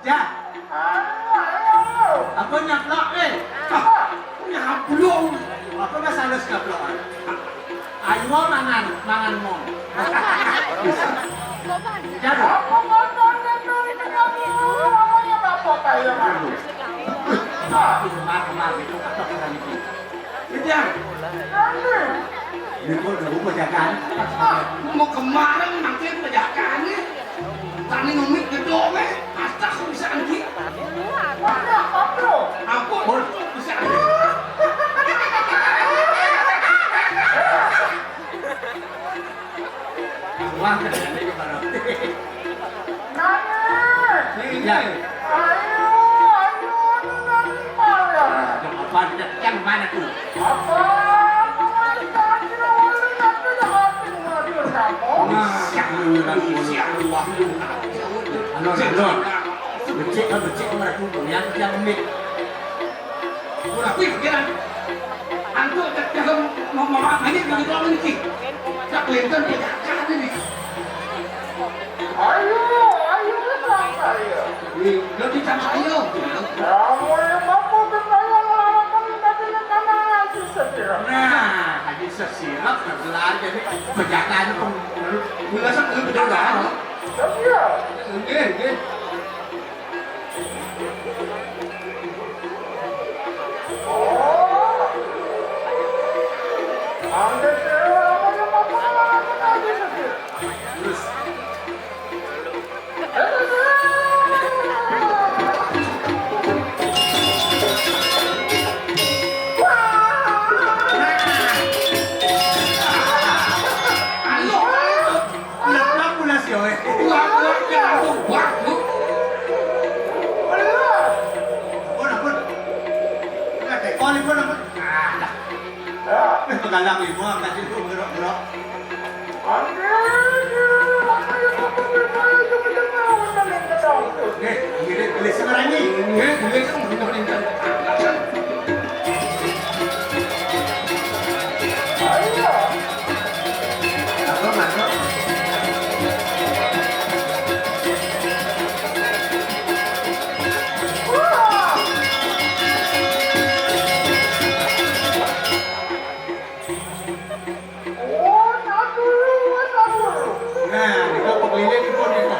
Ya. Apa nyaplok eh? Nyaplok. Apa bahasa halus nyaplokan? Ayo mangan mo. Jadi. Kemar itu katok kita itu. Kejar. Ini kok udah penjagaan. Mau kemana nanti penjagaannya? Tani ngomit gedong hasta aku bisa anjing. Ampun, bisa anjing. Wah, ini gimana? Iya. Apa yang mana tuh? Becik mereka yang mik. Udah kuy pikiran. Antuk jangan mau mamanya begitu lama nih. Tak kelihatan penjagaan ini. Ayo saya. Lebih sama ayo. Kamu yang mampu bertanya melawan tapi karena haji sesirap. Nah, haji sesirap berbelanja nih penjagaan Bulasan lebih penjagaan. Iya. Oke. Anda siapa yang mampu melawan haji sesirap? terus. Galang ibu angkat itu gerok-gerok. Gini beli semerangi. Apa masuk? Nah, itu pembelinya di pun itu.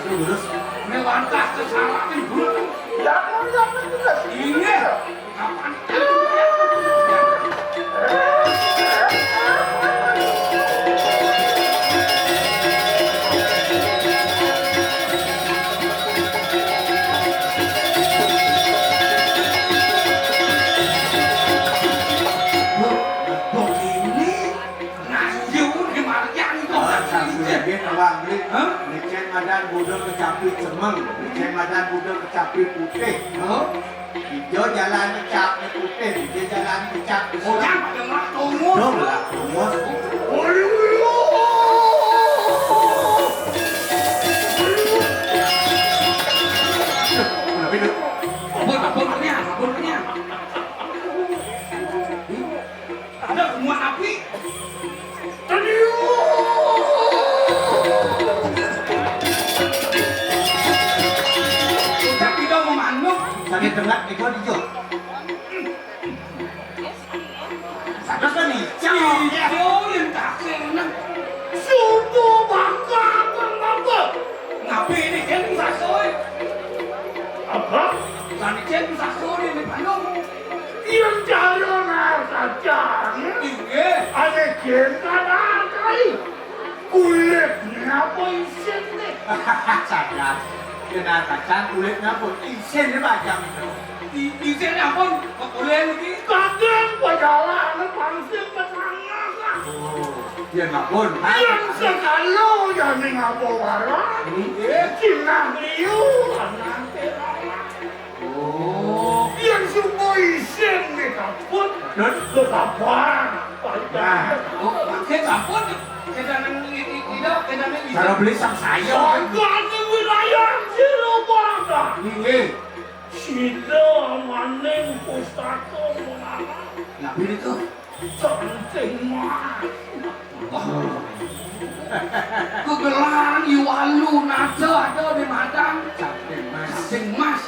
Terus. Melangkah ke salah dulu. Ini kapan? Licen madan budel kecapit semeng, licen madan budel kecapit putih. Hijau jalan kecap putih, hijau jalan kecap Oh, yang pada mak tunggu. dong lah, tumus. Abon-abonnya. Ada semua api. Sakit tengah, ego dijo. Sakit kan hijau. Hijau yang tak kena. Subuh bangga kenapa? Ngapain ini kan sakoi? Apa? Kan ini sakoi ini Bandung. Yang jalan saja. Iya. Ada janda kali. Kulitnya apa isin nih? Sadar. Kena kacang kulitnya pun isen macam itu. Isin apa? Kulit lagi. Kadang padahal pangsit petangga. Oh, dia ngapun. Yang sekalo yang Mpu Bharada. Cina beliau anak terang. Oh, yang semua isin nih kapun. dan Kekabar. nah, Pakai kapun. Kita nang Padahal ini Cara beli sang saya. Sagani wilayah Siro Bharada. Nggih. Sida maning pustaka mengarang. ngapain itu? Canting mas. Kegelaran Iwalu nada ada di Madang. Cantik mas. Sing mas.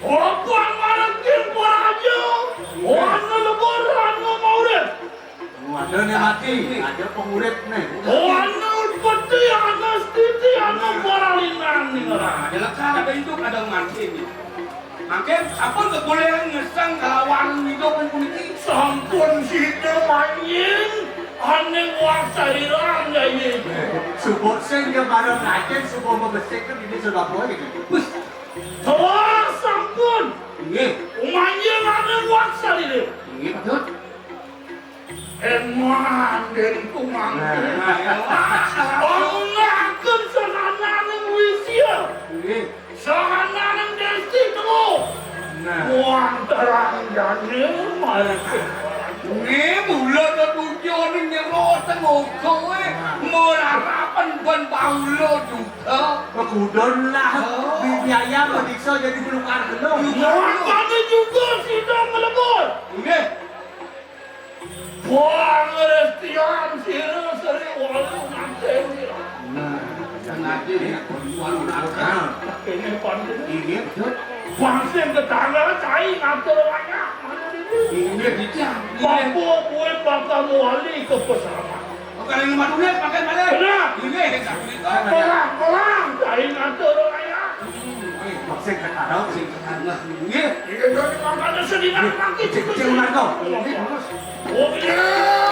Apa marangkin peraja? Wana lebaran ngomaurin. Ada nih mati. Ada pengurip nih. Wana peti anas titi anak baralinan nih orang. Nah, ada lekar, ada hidup, ada mati nih. Makin, apa kebolehan ngesang kalawan hidup dan politik? Sampun sida manyin. Aneh waksairan ya ini. Subur sing dia bareng najen subur membersihkan ini sudah boleh. Wah sampun. Nggih. Manyin aneh waksar ini. Nggih betul. Eman dan kumangkin. Ongaken sahananing wisya. Nggih. Sahananing desti telu. Nah. Wang terang jane marake. Nghe mula nó đu vô nên nhà lo ta ngồi khối mơ là rapan ban bau lo juga. Kudon lah. Biaya medikso jadi pelukan belum. Makanya juga sidang melebur. Nggih. Buang restian sira seri walau nanti. Nah, Sengaja ya perempuan nakal. Ini pandai. Nggih betul. Bangsa tetangga cai ngatur banyak. Ini dia. Mampu buat bakal wali ke pesawat. Oke, ini madu nih pakai mana? Benar. Ini yang satu itu. Pelang cai ngatur banyak. Sing ketarau sing Karena nggih. Ini jadi makanya sedih lagi. Cek margo. Oh iya.